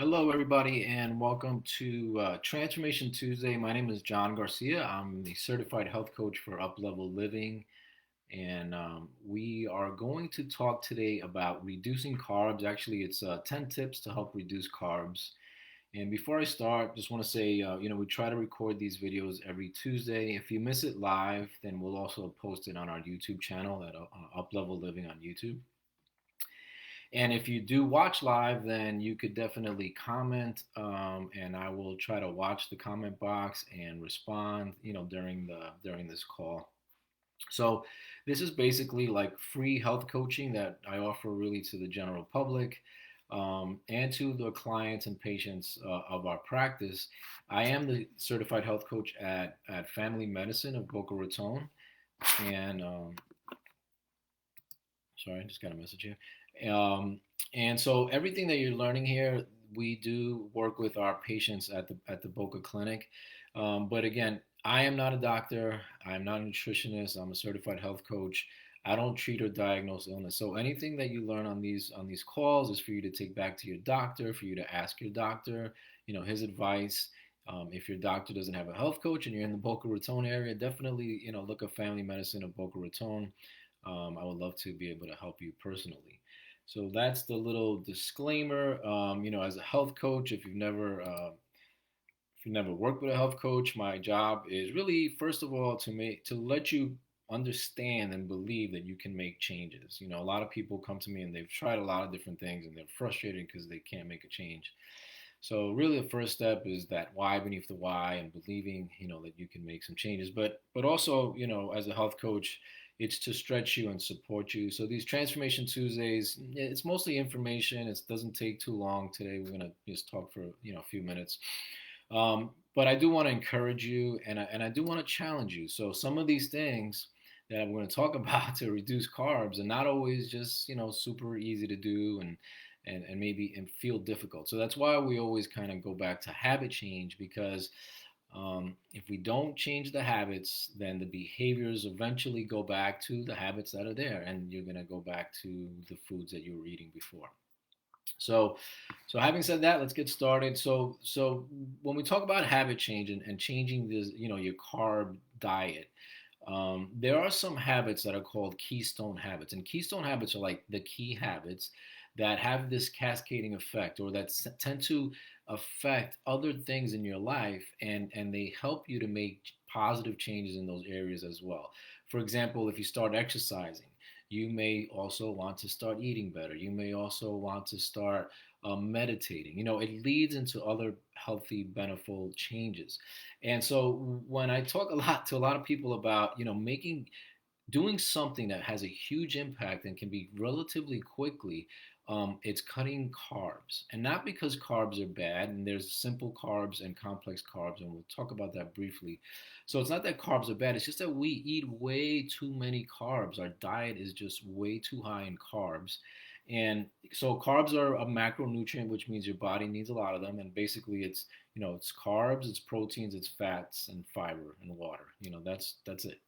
Hello, everybody, and welcome to Transformation Tuesday. My name is John Garcia. I'm the certified health coach for UpLevel Living, and we are going to talk today about reducing carbs. Actually, it's 10 tips to help reduce carbs. And before I start, just want to say, we try to record these videos every Tuesday. If you miss it live, then we'll also post it on our YouTube channel at UpLevel Living on YouTube. And if you do watch live, then you could definitely comment, and I will try to watch the comment box and respond, during this call. So this is basically like free health coaching that I offer really to the general public and to the clients and patients of our practice. I am the certified health coach at Family Medicine of Boca Raton, and sorry, I just got a message here. And so everything that you're learning here, we do work with our patients at the Boca Clinic. But again, I am not a doctor. I'm not a nutritionist. I'm a certified health coach. I don't treat or diagnose illness. So anything that you learn on these calls is for you to take back to your doctor, for you to ask your doctor, his advice. If your doctor doesn't have a health coach and you're in the Boca Raton area, definitely, look up Family Medicine of Boca Raton. I would love to be able to help you personally. So that's the little disclaimer. As a health coach, if you've never worked with a health coach, my job is really first of all to let you understand and believe that you can make changes. A lot of people come to me and they've tried a lot of different things and they're frustrated because they can't make a change. So really the first step is that why beneath the why and believing, that you can make some changes. But also, as a health coach, it's to stretch you and support you. So these Transformation Tuesdays, it's mostly information. It doesn't take too long today. We're gonna just talk for a few minutes. But I do want to encourage you and I do want to challenge you. So some of these things that I'm going to talk about to reduce carbs are not always just super easy to do and maybe and feel difficult. So that's why we always kind of go back to habit change because if we don't change the habits, then the behaviors eventually go back to the habits that are there, and you're going to go back to the foods that you were eating before. So, so having said that, let's get started. So when we talk about habit change and changing this, your carb diet, there are some habits that are called keystone habits, and keystone habits are like the key habits that have this cascading effect, or that tend to affect other things in your life, and they help you to make positive changes in those areas as well. For example, if you start exercising, you may also want to start eating better. You may also want to start meditating. It leads into other healthy, beneficial changes. And so when I talk a lot to a lot of people about, doing something that has a huge impact and can be relatively quickly, it's cutting carbs. And not because carbs are bad, and there's simple carbs and complex carbs, and we'll talk about that briefly. So it's not that carbs are bad, it's just that we eat way too many carbs. Our diet is just way too high in carbs. And so carbs are a macronutrient, which means your body needs a lot of them. And basically it's carbs, it's proteins, it's fats and fiber and water. That's it.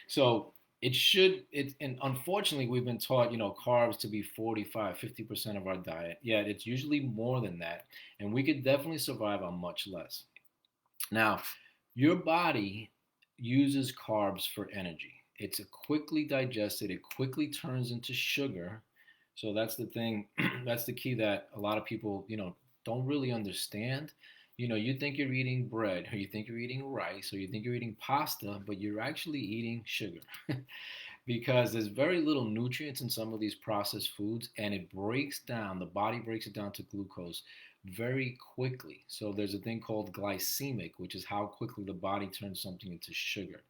So and unfortunately we've been taught, carbs to be 45-50% of our diet, yet it's usually more than that, and we could definitely survive on much less. Now, your body uses carbs for energy. It's quickly digested, it quickly turns into sugar. So that's the thing, that's the key that a lot of people, don't really understand. You think you're eating bread, or you think you're eating rice, or you think you're eating pasta, but you're actually eating sugar. Because there's very little nutrients in some of these processed foods, and the body breaks it down to glucose very quickly. So there's a thing called glycemic, which is how quickly the body turns something into sugar.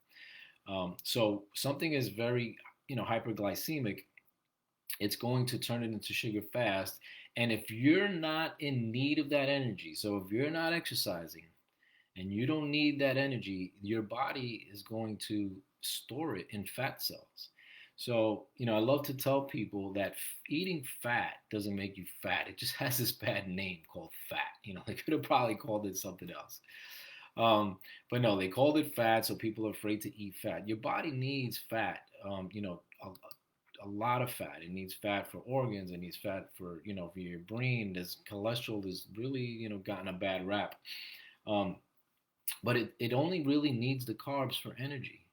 So something is very, hyperglycemic, it's going to turn it into sugar fast. And if you're not in need of that energy, so if you're not exercising and you don't need that energy, your body is going to store it in fat cells. So, I love to tell people that eating fat doesn't make you fat. It just has this bad name called fat. They could have probably called it something else. But no, they called it fat, so people are afraid to eat fat. Your body needs fat, a lot of fat. It needs fat for organs. It needs fat for, for your brain. This cholesterol is really, gotten a bad rap. Um, but it only really needs the carbs for energy.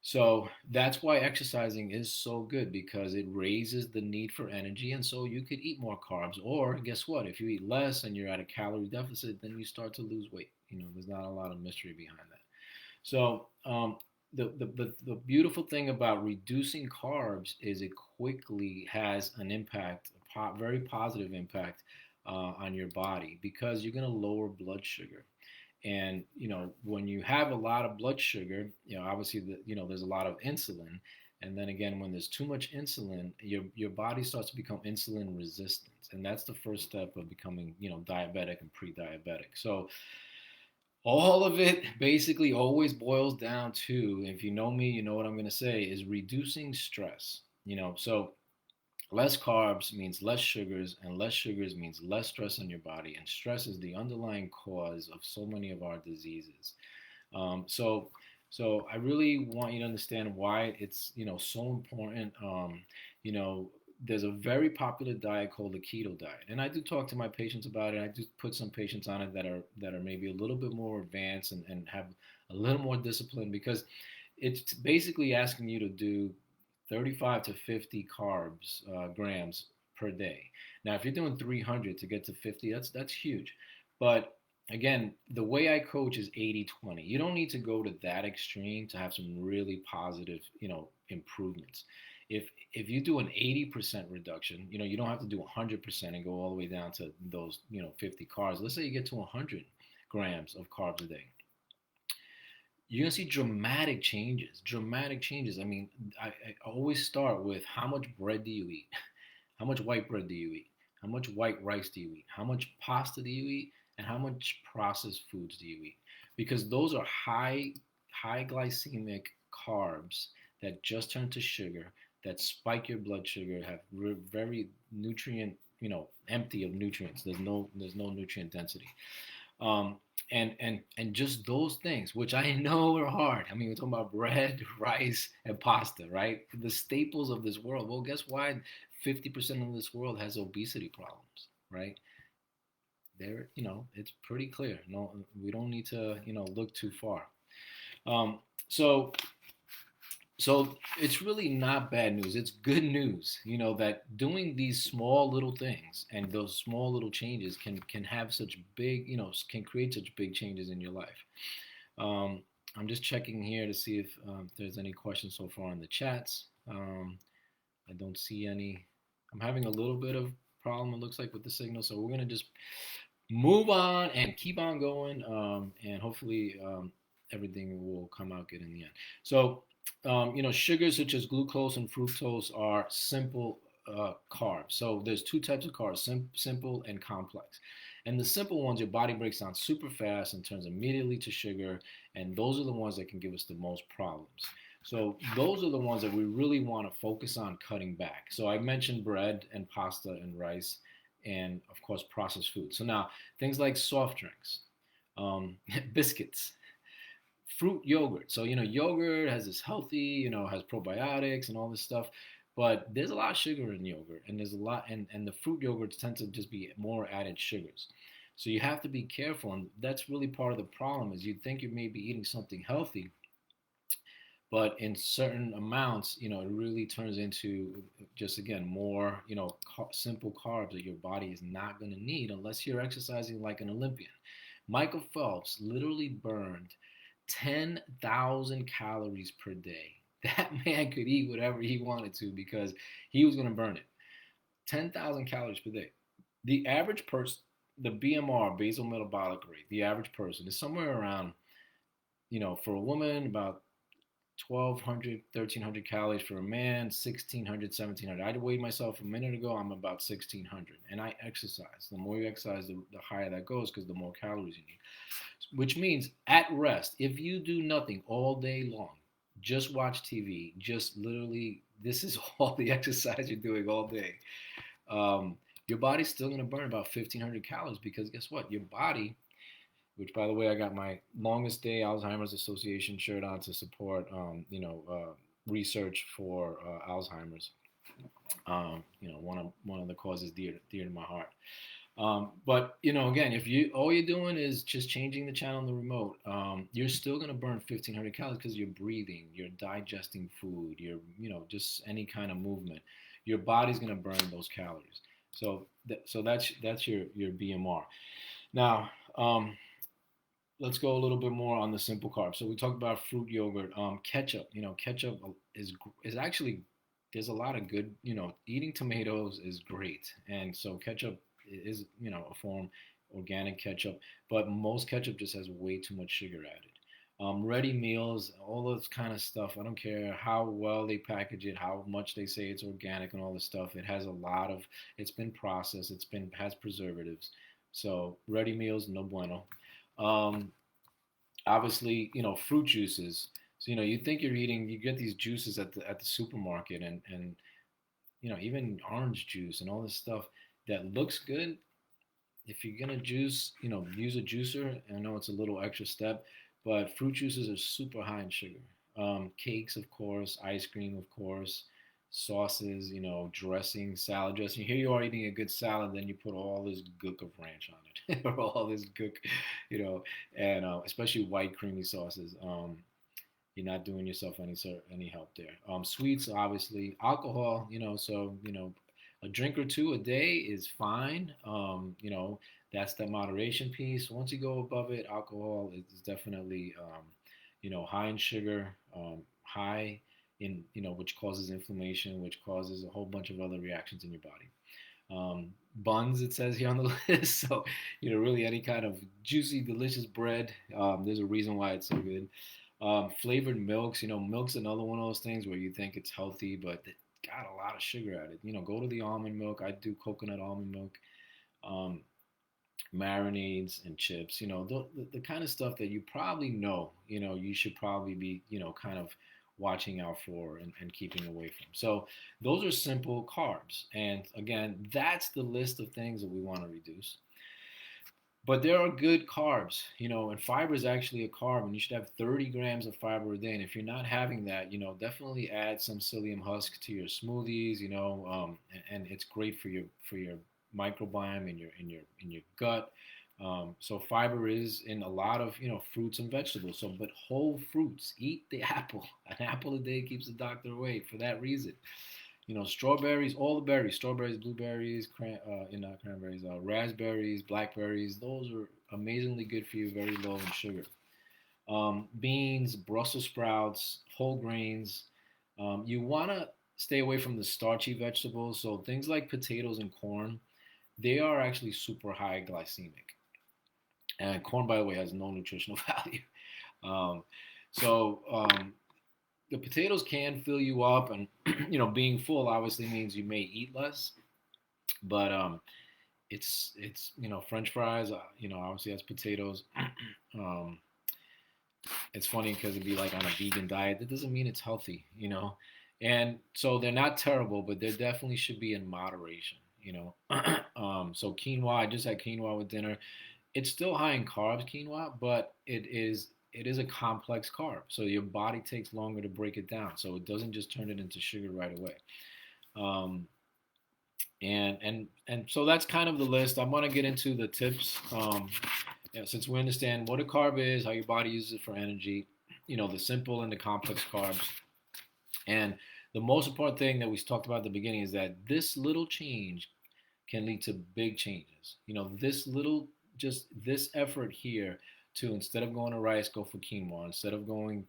So that's why exercising is so good, because it raises the need for energy. And so you could eat more carbs. Or guess what? If you eat less and you're at a calorie deficit, then you start to lose weight. There's not a lot of mystery behind that. So the beautiful thing about reducing carbs is it quickly has an impact, a very positive impact on your body, because you're going to lower blood sugar. And when you have a lot of blood sugar, obviously there's a lot of insulin. And then again, when there's too much insulin, your body starts to become insulin resistant, and that's the first step of becoming diabetic and pre-diabetic. So all of it basically always boils down to, if you know me, you know what I'm going to say, is reducing stress. So less carbs means less sugars, and less sugars means less stress on your body. And stress is the underlying cause of so many of our diseases. Um, so, so I really want you to understand why it's so important. You know, there's a very popular diet called the keto diet, and I do talk to my patients about it. I do put some patients on it that are maybe a little bit more advanced and have a little more discipline, because it's basically asking you to do 35 to 50 carbs grams per day. Now, if you're doing 300 to get to 50, that's huge. But again, the way I coach is 80-20. You don't need to go to that extreme to have some really positive, improvements. If you do an 80% reduction, you don't have to do 100% and go all the way down to those, 50 carbs. Let's say you get to 100 grams of carbs a day, you're gonna see dramatic changes. Dramatic changes. I mean, I always start with, how much bread do you eat? How much white bread do you eat? How much white rice do you eat? How much pasta do you eat? And how much processed foods do you eat? Because those are high glycemic carbs that just turn to sugar, that spike your blood sugar, have very nutrient, empty of nutrients. There's no nutrient density. Um, and just those things, which I know are hard. I mean, we're talking about bread, rice, and pasta, right? The staples of this world. Well, guess why 50% of this world has obesity problems, right? There, it's pretty clear. No, we don't need to, look too far. Um, so so it's really not bad news. It's good news, that doing these small little things and those small little changes can have such big, can create such big changes in your life. Um, I'm just checking here to see if there's any questions so far in the chats. I don't see any. I'm having a little bit of problem, it looks like, with the signal, so we're gonna just move on and keep on going, and hopefully everything will come out good in the end. So, sugars such as glucose and fructose are simple carbs. So there's two types of carbs: simple and complex. And the simple ones, your body breaks down super fast and turns immediately to sugar, and those are the ones that can give us the most problems. So those are the ones that we really want to focus on cutting back. So I mentioned bread and pasta and rice, and of course processed food. So now things like soft drinks, biscuits, fruit yogurt. So yogurt has this healthy, has probiotics and all this stuff, but there's a lot of sugar in yogurt, and there's a lot, and the fruit yogurts tend to just be more added sugars. So you have to be careful, and that's really part of the problem. Is you think you may be eating something healthy, but in certain amounts, it really turns into just, again, more, simple carbs that your body is not going to need unless you're exercising like an Olympian. Michael Phelps literally burned 10,000 calories per day. That man could eat whatever he wanted to because he was going to burn it. 10,000 calories per day. The average person, the BMR, basal metabolic rate, the average person is somewhere around, for a woman, about 1,200, 1,300 calories. For a man, 1,600, 1,700. I weighed myself a minute ago. I'm about 1,600. And I exercise. The more you exercise, the higher that goes, because the more calories you need. Which means, at rest, if you do nothing all day long, just watch TV, just literally, this is all the exercise you're doing all day, your body's still going to burn about 1,500 calories, because guess what? Your body, which, by the way, I got my longest day Alzheimer's Association shirt on to support, research for Alzheimer's. One of the causes dear to my heart. But again, if you all you're doing is just changing the channel on the remote, you're still gonna burn 1,500 calories because you're breathing, you're digesting food, you're just any kind of movement. Your body's gonna burn those calories. So that's your BMR. Now, let's go a little bit more on the simple carbs. So we talked about fruit yogurt, ketchup. Ketchup is actually there's a lot of good. Eating tomatoes is great, and so ketchup is a form organic ketchup, but most ketchup just has way too much sugar added. Ready meals, all this kind of stuff. I don't care how well they package it, how much they say it's organic and all this stuff. It has a lot of. It's been processed. Has preservatives. So ready meals, no bueno. Um, Obviously, fruit juices. So you think you're eating, you get these juices at the supermarket, and even orange juice and all this stuff that looks good. If you're gonna juice, use a juicer. I know it's a little extra step, but fruit juices are super high in sugar. Cakes, of course, ice cream, of course, sauces, dressing, salad dressing. Here you are eating a good salad, then you put all this gook of ranch on it, or all this gook, you know, and especially white creamy sauces. You're not doing yourself any help there. Sweets, obviously, alcohol. A drink or two a day is fine. That's the moderation piece. Once you go above it, alcohol is definitely high in sugar, high in which causes inflammation, which causes a whole bunch of other reactions in your body. Buns, it says here on the list. So, really any kind of juicy, delicious bread. There's a reason why it's so good. Flavored milks, milk's another one of those things where you think it's healthy, but it got a lot of sugar added. Go to the almond milk. I do coconut almond milk. Um, Marinades and chips, the kind of stuff that you probably you should probably be, kind of watching out for and keeping away from. So those are simple carbs. And again, that's the list of things that we want to reduce. But there are good carbs, and fiber is actually a carb, and you should have 30 grams of fiber a day. And if you're not having that, definitely add some psyllium husk to your smoothies, and it's great for your microbiome in your gut. So fiber is in a lot of fruits and vegetables. So, but whole fruits, eat the apple. An apple a day keeps the doctor away for that reason. Strawberries, all the berries, strawberries, blueberries, not cranberries, raspberries, blackberries. Those are amazingly good for you, very low in sugar. Beans, Brussels sprouts, whole grains. You want to stay away from the starchy vegetables. So things like potatoes and corn, they are actually super high glycemic. And corn, by the way, has no nutritional value. Um, so the potatoes can fill you up, and being full obviously means you may eat less. But it's French fries. Obviously that's potatoes. um, it's funny because it'd be like on a vegan diet. That doesn't mean it's healthy. And so they're not terrible, but they definitely should be in moderation. So quinoa, I just had quinoa with dinner. It's still high in carbs, quinoa, but it is a complex carb. So your body takes longer to break it down. So it doesn't just turn it into sugar right away. Um, and so that's kind of the list. I'm gonna get into the tips. Since we understand what a carb is, how your body uses it for energy, the simple and the complex carbs. And the most important thing that we talked about at the beginning is that this little change can lead to big changes. Just this effort here to, instead of going to rice, go for quinoa. Instead of going,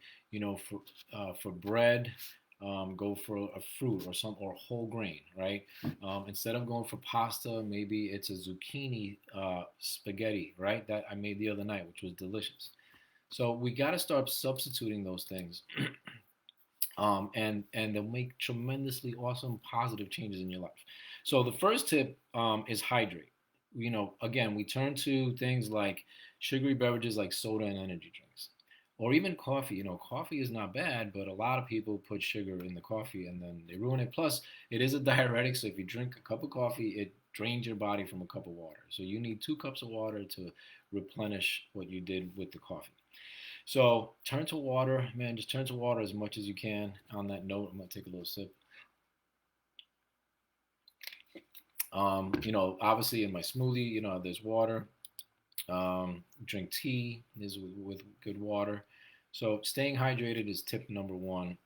for bread, go for a fruit or whole grain, right? Instead of going for pasta, maybe it's a zucchini spaghetti, right? That I made the other night, which was delicious. So we got to start substituting those things, and they'll make tremendously awesome positive changes in your life. So the first tip is hydrate. Again, we turn to things like sugary beverages like soda and energy drinks, or even coffee. Coffee is not bad, but a lot of people put sugar in the coffee and then they ruin it. Plus, it is a diuretic, so if you drink a cup of coffee, it drains your body from a cup of water. So you need 2 cups of water to replenish what you did with the coffee. So turn to water, man. Just turn to water as much as you can. On that note, I'm gonna take a little sip. Obviously in my smoothie, there's water. Drink tea is with good water. So staying hydrated is tip number one.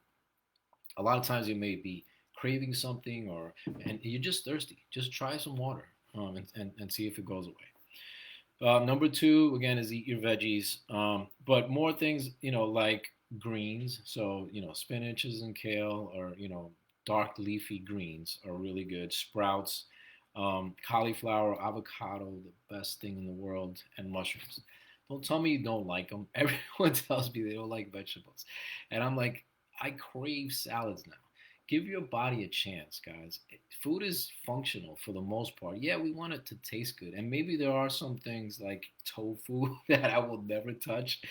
A lot of times you may be craving something and you're just thirsty. Just try some water and see if it goes away. Number two, again, is eat your veggies, but more things, like greens. So, spinaches and kale or, dark leafy greens are really good. Sprouts, cauliflower, avocado, the best thing in the world, and mushrooms. Don't tell me you don't like them. Everyone tells me they don't like vegetables. And I'm like, I crave salads now. Give your body a chance, guys. Food is functional for the most part. Yeah, we want it to taste good. And maybe there are some things like tofu that I will never touch,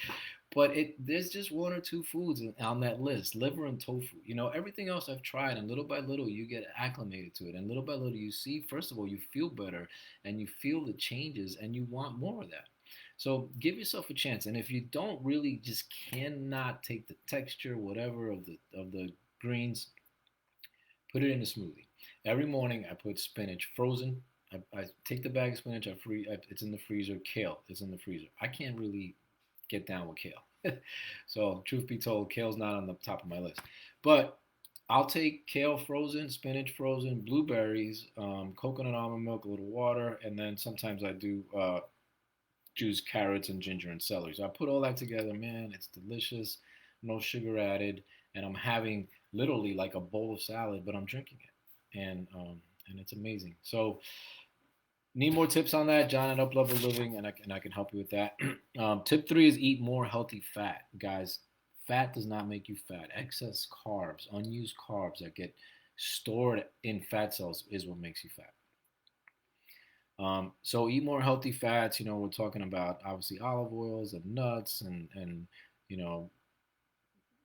but there's just one or two foods on that list, liver and tofu. Everything else I've tried, and little by little you get acclimated to it, and little by little you see, first of all, you feel better, and you feel the changes, and you want more of that. So give yourself a chance, and if you don't really just cannot take the texture, whatever of the greens, put it in a smoothie. Every morning I put spinach frozen. I take the bag of spinach. It's in the freezer. Kale is in the freezer. I can't really get down with kale. So truth be told, kale's not on the top of my list. But I'll take kale frozen, spinach frozen, blueberries, coconut almond milk, a little water, and then sometimes I do juice carrots and ginger and celery. So I put all that together, man. It's delicious, no sugar added, and I'm having literally like a bowl of salad, but I'm drinking it, and it's amazing. So need more tips on that, John at UpLevel Living, and I can help you with that. Tip three is eat more healthy fat, guys. Fat does not make you fat. Excess carbs, unused carbs that get stored in fat cells is what makes you fat. So eat more healthy fats. We're talking about obviously olive oils and nuts and you know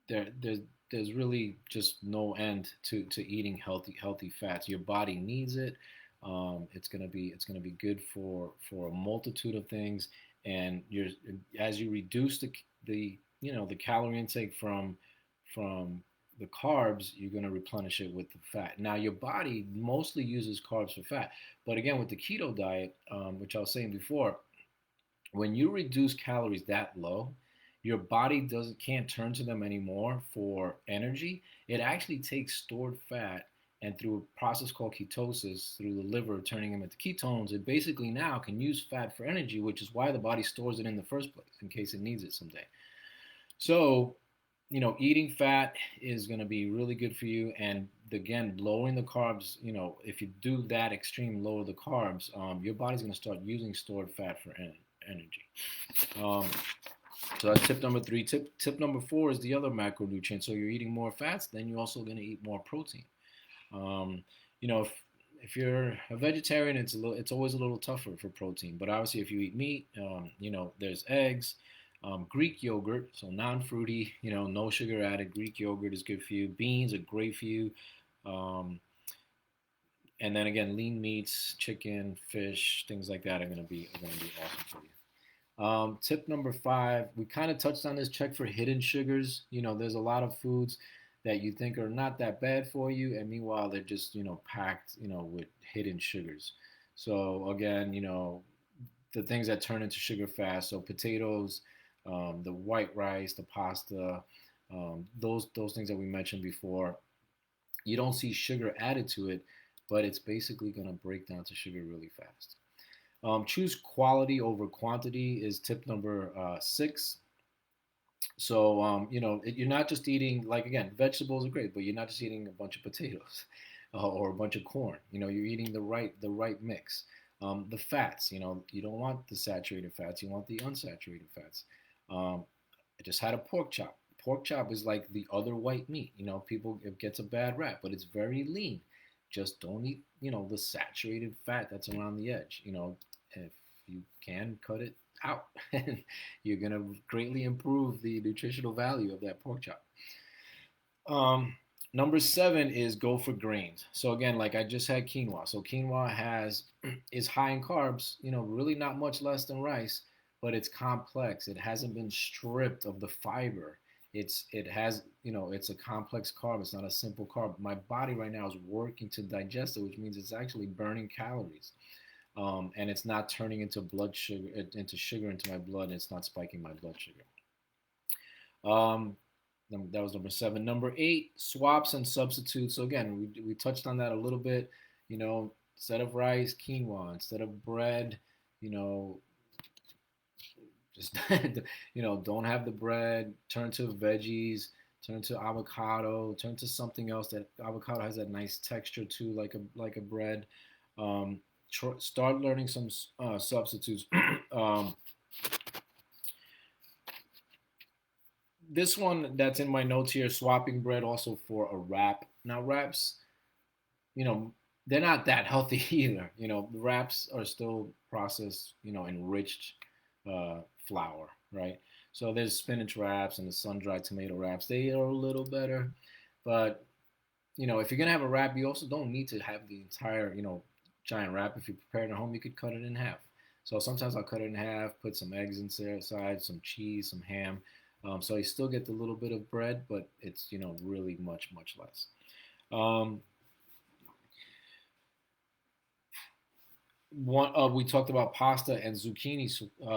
there's really just no end to eating healthy fats. Your body needs it. It's gonna be good for a multitude of things, and as you reduce the calorie intake from the carbs, you're going to replenish it with the fat. Now, your body mostly uses carbs for fat, but again, with the keto diet, which I was saying before, when you reduce calories that low, your body doesn't can't turn to them anymore for energy. It actually takes stored fat and through a process called ketosis, through the liver turning them into ketones, it basically now can use fat for energy, which is why the body stores it in the first place in case it needs it someday. So, eating fat is going to be really good for you. And again, lowering the carbs, if you do that extreme, lower the carbs, your body's going to start using stored fat for energy. Um, so that's tip number three. Tip number four is the other macronutrient. So you're eating more fats, then you're also going to eat more protein. Um, if you're a vegetarian, it's always a little tougher for protein. But obviously, if you eat meat, there's eggs, Greek yogurt, so non-fruity, no sugar added. Greek yogurt is good for you. Beans are great for you. Um, and then again, lean meats, chicken, fish, things like that are gonna be awesome for you. Tip number five, we kind of touched on this. Check for hidden sugars. There's a lot of foods that you think are not that bad for you, and meanwhile they're just packed with hidden sugars. So again, the things that turn into sugar fast. So potatoes, the white rice, the pasta, those things that we mentioned before. You don't see sugar added to it, but it's basically going to break down to sugar really fast. Choose quality over quantity is tip number six. So you're not just eating, like, again, vegetables are great, but you're not just eating a bunch of potatoes or a bunch of corn. You're eating the right mix. The fats, you don't want the saturated fats. You want the unsaturated fats. I just had a pork chop. Pork chop is like the other white meat. People it gets a bad rap, but it's very lean. Just don't eat, the saturated fat that's around the edge. If you can cut it out, and you're gonna greatly improve the nutritional value of that pork chop. Um, Number seven is go for grains. So again, like I just had quinoa. So quinoa is high in carbs. Really not much less than rice, but it's complex. It hasn't been stripped of the fiber it has, it's a complex carb. It's not a simple carb. My body right now is working to digest it, which means it's actually burning calories, and it's not turning into sugar into my blood, and it's not spiking my blood sugar. Um, that was number seven. Number eight, swaps and substitutes. So again, we touched on that a little bit. Instead of rice, quinoa. Instead of bread, you know, just don't have the bread. Turn to veggies. Turn to avocado. Turn to something else. That avocado has that nice texture too, like a bread. Um, Start learning some substitutes. um, this one that's in my notes here, swapping bread also for a wrap. Now wraps, you know, they're not that healthy either. The wraps are still processed, enriched flour, right? So there's spinach wraps and the sun-dried tomato wraps. They are a little better, but if you're gonna have a wrap, you also don't need to have the entire, giant wrap. If you prepare it at home, you could cut it in half. So sometimes I'll cut it in half, put some eggs inside, some cheese, some ham. So you still get the little bit of bread, but it's really much less. Um, we talked about pasta and zucchini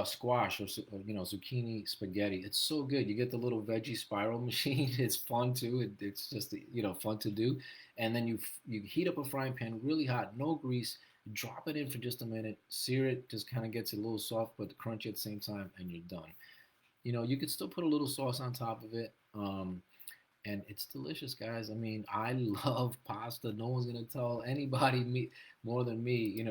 squash, or zucchini spaghetti. It's so good. You get the little veggie spiral machine. It's fun too. It's just fun to do. And then you heat up a frying pan really hot, no grease. Drop it in for just a minute. Sear it. Just kind of gets it a little soft but crunchy at the same time, and you're done. You could still put a little sauce on top of it. And it's delicious, guys. I mean, I love pasta. No one's gonna tell anybody more than me,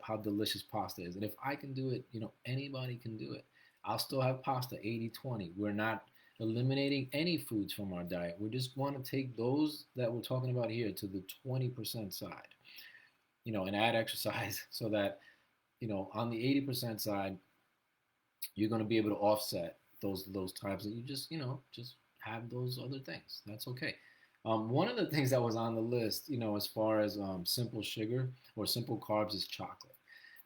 how delicious pasta is. And if I can do it, anybody can do it. I'll still have pasta 80-20. We're not eliminating any foods from our diet. We just want to take those that we're talking about here to the 20% side, and add exercise so that, on the 80% side, you're going to be able to offset those times that you just have those other things. That's okay. One of the things that was on the list, as far as simple sugar or simple carbs, is chocolate.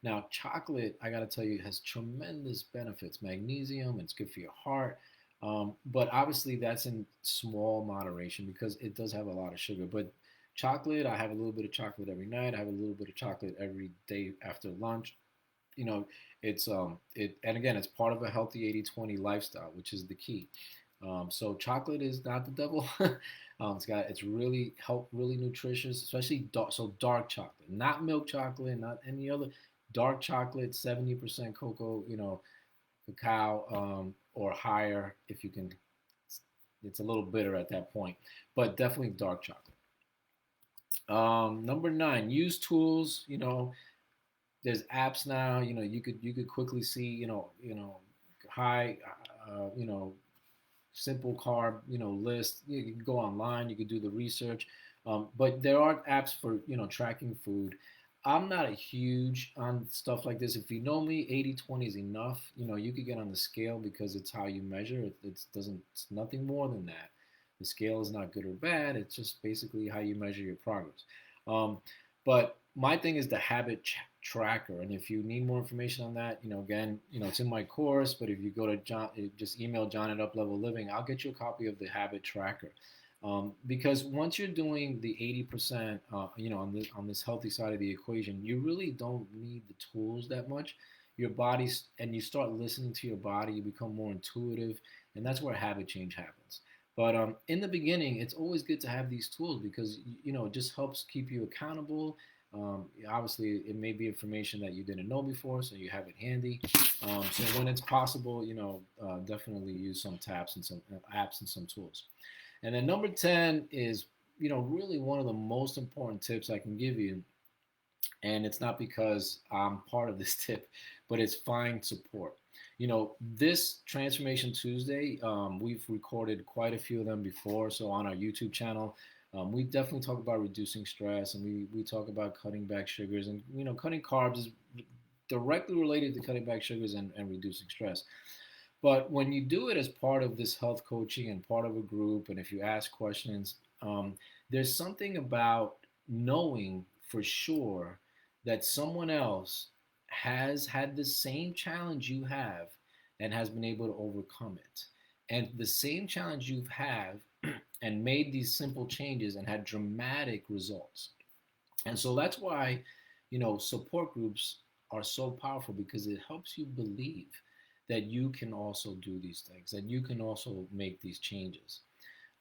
Now, chocolate, I got to tell you, has tremendous benefits. Magnesium, it's good for your heart. But obviously, that's in small moderation because it does have a lot of sugar. But chocolate, I have a little bit of chocolate every night. I have a little bit of chocolate every day after lunch. you know and again, it's part of a healthy 80-20 lifestyle, which is the key. So chocolate is not the devil. It's really nutritious, especially dark chocolate, not milk chocolate, not any other. Dark chocolate, 70% cocoa, cacao, or higher if you can. It's a little bitter at that point, but definitely dark chocolate. Number nine, use tools. There's apps now. You could quickly see. High. Simple carb. List. You can go online. You could do the research. But there are apps for tracking food. I'm not a huge on stuff like this. If you know me, 80-20 is enough. You could get on the scale because it's how you measure it. It's nothing more than that. The scale is not good or bad. It's just basically how you measure your progress. But my thing is the habit tracker. And if you need more information on that, again, it's in my course. But if you go to John, just email John at UpLevel Living, I'll get you a copy of the habit tracker. Because once you're doing the 80%, on this healthy side of the equation, you really don't need the tools that much. Your body's, and you start listening to your body, you become more intuitive, and that's where habit change happens. But in the beginning, it's always good to have these tools because it just helps keep you accountable. Obviously, it may be information that you didn't know before, so you have it handy. So when it's possible, definitely use some tabs and some apps and some tools. And then number 10 is, really one of the most important tips I can give you. And it's not because I'm part of this tip, but it's find support. This Transformation Tuesday, we've recorded quite a few of them before. So on our YouTube channel, we definitely talk about reducing stress, and we talk about cutting back sugars. And, cutting carbs is directly related to cutting back sugars and reducing stress. But when you do it as part of this health coaching and part of a group, and if you ask questions, there's something about knowing for sure that someone else has had the same challenge you have and has been able to overcome it. And the same challenge you've had and made these simple changes and had dramatic results. And so that's why, support groups are so powerful because it helps you believe that you can also do these things, that you can also make these changes.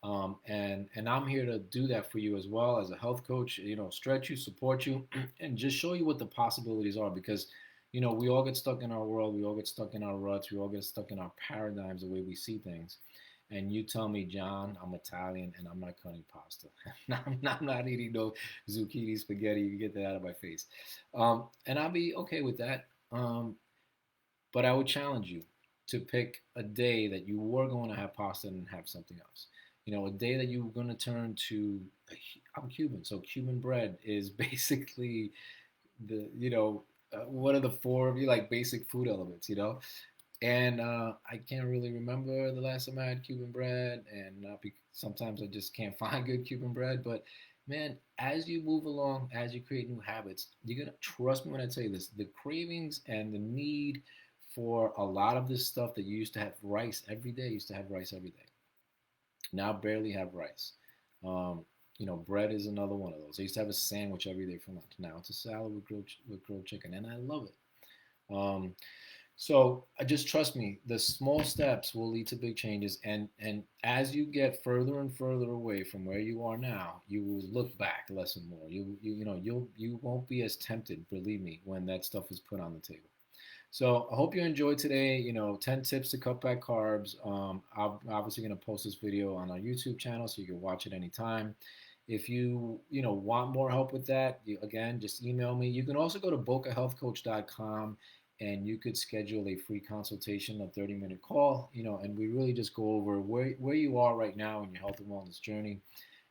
And I'm here to do that for you as well as a health coach. Stretch you, support you, and just show you what the possibilities are. Because we all get stuck in our world, we all get stuck in our ruts, we all get stuck in our paradigms, the way we see things. And you tell me, John, I'm Italian and I'm not cutting pasta. I'm not eating no zucchini spaghetti. You get that out of my face. And I'll be okay with that. But I would challenge you to pick a day that you were going to have pasta and have something else. A day that you were going to turn to. I'm Cuban, so Cuban bread is basically one of the four of you like basic food elements. And I can't really remember the last time I had Cuban bread, and sometimes I just can't find good Cuban bread. But man, as you move along, as you create new habits, you're gonna trust me when I tell you this: the cravings and the need for a lot of this stuff that you used to have rice every day, used to have rice every day. Now barely have rice. Bread is another one of those. I used to have a sandwich every day for lunch. Now it's a salad with grilled chicken, and I love it. So just trust me, the small steps will lead to big changes, and as you get further and further away from where you are now, you will look back less and more. You won't be as tempted, believe me, when that stuff is put on the table. So I hope you enjoyed today. 10 tips to cut back carbs. I'm obviously going to post this video on our YouTube channel so you can watch it anytime. If you want more help with that, again, just email me. You can also go to bocahealthcoach.com and you could schedule a free consultation, a 30-minute call, and we really just go over where you are right now in your health and wellness journey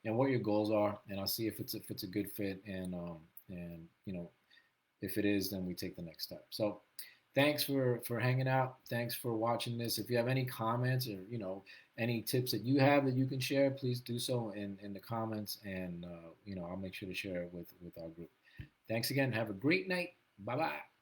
and what your goals are, and I'll see if it's a good fit, and if it is, then we take the next step. So thanks for hanging out. Thanks for watching this. If you have any comments or any tips that you have that you can share, please do so in the comments, and I'll make sure to share it with our group. Thanks again. Have a great night. Bye bye.